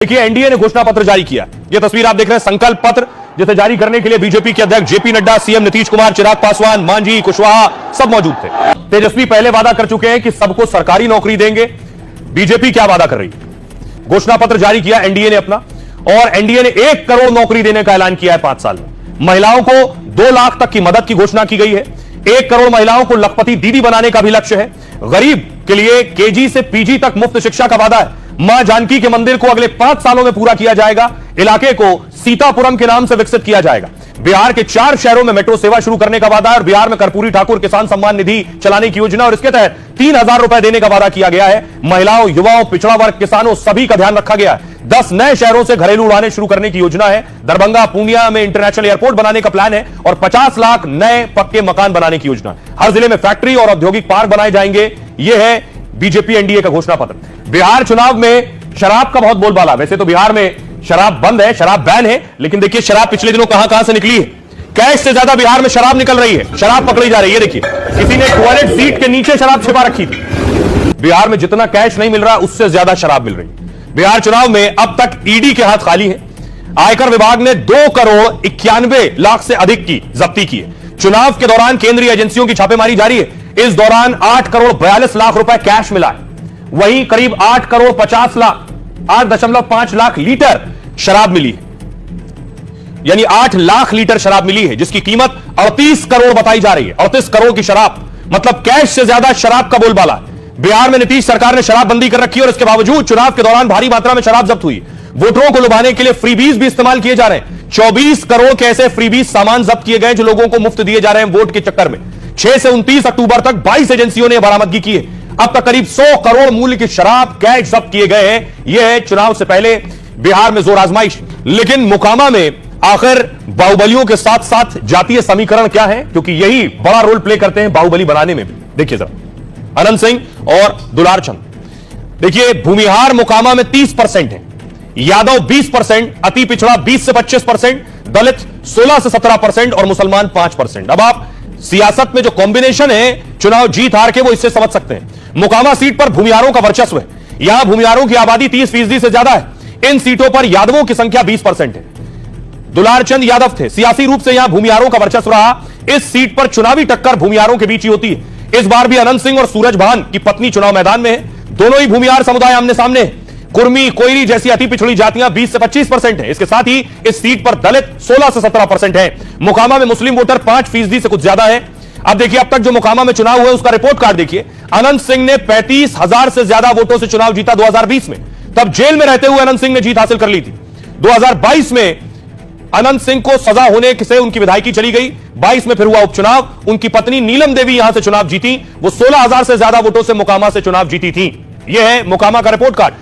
देखिए, एनडीए ने घोषणा पत्र जारी किया। यह तस्वीर आप देख रहे हैं, संकल्प पत्र, जिसे जारी करने के लिए बीजेपी के अध्यक्ष जेपी नड्डा, सीएम नीतीश कुमार, चिराग पासवान, मांझी, कुशवाहा सब मौजूद थे। तेजस्वी पहले वादा कर चुके हैं कि सबको सरकारी नौकरी देंगे। बीजेपी क्या वादा कर रही है? घोषणा पत्र जारी किया एनडीए ने अपना, और एनडीए ने 1 करोड़ नौकरी देने का ऐलान किया है 5 साल में। महिलाओं को 2 लाख तक की मदद की घोषणा की गई है। 1 करोड़ महिलाओं को लखपति दीदी बनाने का भी लक्ष्य है। गरीब के लिए केजी से पीजी तक मुफ्त शिक्षा का वादा है। मां जानकी के मंदिर को अगले 5 सालों में पूरा किया जाएगा। इलाके को सीतापुरम के नाम से विकसित किया जाएगा। बिहार के 4 शहरों में मेट्रो सेवा शुरू करने का वादा है, और बिहार में कर्पूरी ठाकुर किसान सम्मान निधि चलाने की योजना, और इसके तहत 3000 रुपए देने का वादा किया गया है। महिलाओं, युवाओं, पिछड़ा वर्ग, किसानों सभी का ध्यान रखा गया है। 10 नए शहरों से घरेलू उड़ानें शुरू करने की योजना है। दरभंगा, पूर्णिया में इंटरनेशनल एयरपोर्ट बनाने का प्लान है, और 50 लाख नए पक्के मकान बनाने की योजना है। हर जिले में फैक्ट्री और औद्योगिक पार्क बनाए जाएंगे। यह है बीजेपी एनडीए का घोषणा पत्र। बिहार चुनाव में शराब का बहुत बोलबाला। वैसे तो बिहार में शराब बंद है, शराब बैन है, लेकिन देखिए शराब पिछले दिनों कहां से निकली है। कैश से ज्यादा बिहार में शराब निकल रही है, शराब पकड़ी जा रही है। देखिए, किसी ने टॉयलेट सीट के नीचे शराब छिपा रखी थी। बिहार में जितना कैश नहीं मिल रहा, उससे ज्यादा शराब मिल रही है। बिहार चुनाव में अब तक ईडी के हाथ खाली है। आयकर विभाग ने 2 करोड़ 91 लाख से अधिक की जब्ती की है। चुनाव के दौरान केंद्रीय एजेंसियों की छापेमारी जारी है। इस दौरान 8 करोड़ 42 लाख रुपए कैश मिला है। वहीं करीब 8 करोड़ 50 लाख 8.5 लाख लीटर शराब मिली है, यानी 8 लाख लीटर शराब मिली है, जिसकी कीमत 38 करोड़ बताई जा रही है। 38 करोड़ की शराब, मतलब कैश से ज्यादा शराब का बोलबाला है। बिहार में नीतीश सरकार ने शराबबंदी कर रखी है, और इसके बावजूद चुनाव के दौरान भारी मात्रा में शराब जब्त हुई। वोटरों को लुभाने के लिए फ्रीबीज भी इस्तेमाल किए जा रहे हैं। 24 करोड़ के ऐसे फ्रीबीज सामान जब्त किए गए जो लोगों को मुफ्त दिए जा रहे हैं वोट के चक्कर में। 6 से 29 अक्टूबर तक 22 एजेंसियों ने बरामदगी की है। अब तक करीब 100 करोड़ मूल्य की शराब, कैश जब्त किए गए हैं। यह है चुनाव से पहले बिहार में जोर आजमाइश। लेकिन मोकामा में आखिर बाहुबलियों के साथ साथ जातीय समीकरण क्या है, क्योंकि यही बड़ा रोल प्ले करते हैं बाहुबली बनाने में भी। देखिए जरा, अनंत सिंह और दुलार चंद। देखिए, भूमिहार मोकामा में 30% है, यादव 20%, अति पिछड़ा 20 से 25%, दलित 16 से 17% और मुसलमान 5%। अब आप सियासत में जो कॉम्बिनेशन है चुनाव जीत हार के, वो इससे समझ सकते हैं। मोकामा सीट पर भूमिहारों का वर्चस्व है। यहां भूमिहारों की आबादी 30% से ज्यादा है। इन सीटों पर यादवों की संख्या 20% है। दुलारचंद यादव थे, सियासी रूप से यहां भूमिहारों का वर्चस्व रहा। इस सीट पर चुनावी टक्कर भूमिहारों के बीच ही होती है। इस बार भी अनंत सिंह और सूरज भान की पत्नी चुनाव मैदान में है। दोनों ही भूमिहार समुदाय आमने सामने है। कुर्मी, कोयरी जैसी अति पिछड़ी जातियां 20 से 25% है। इसके साथ ही इस सीट पर दलित 16 से 17% है। मोकामा में मुस्लिम वोटर 5% से कुछ ज्यादा है। अब देखिए, अब तक जो मोकामा में चुनाव हुआ है उसका रिपोर्ट कार्ड देखिए। अनंत सिंह ने 35,000 से ज्यादा वोटों से चुनाव जीता 2020 में। तब जेल में रहते हुए अनंत सिंह ने जीत हासिल कर ली थी। 2022 में अनंत सिंह को सजा होने से उनकी विधायकी चली गई। 22 में फिर हुआ उपचुनाव। उनकी पत्नी नीलम देवी यहां से चुनाव जीती। वो 16,000 से ज्यादा वोटों से मोकामा से चुनाव जीती थी। यह है मोकामा का रिपोर्ट कार्ड।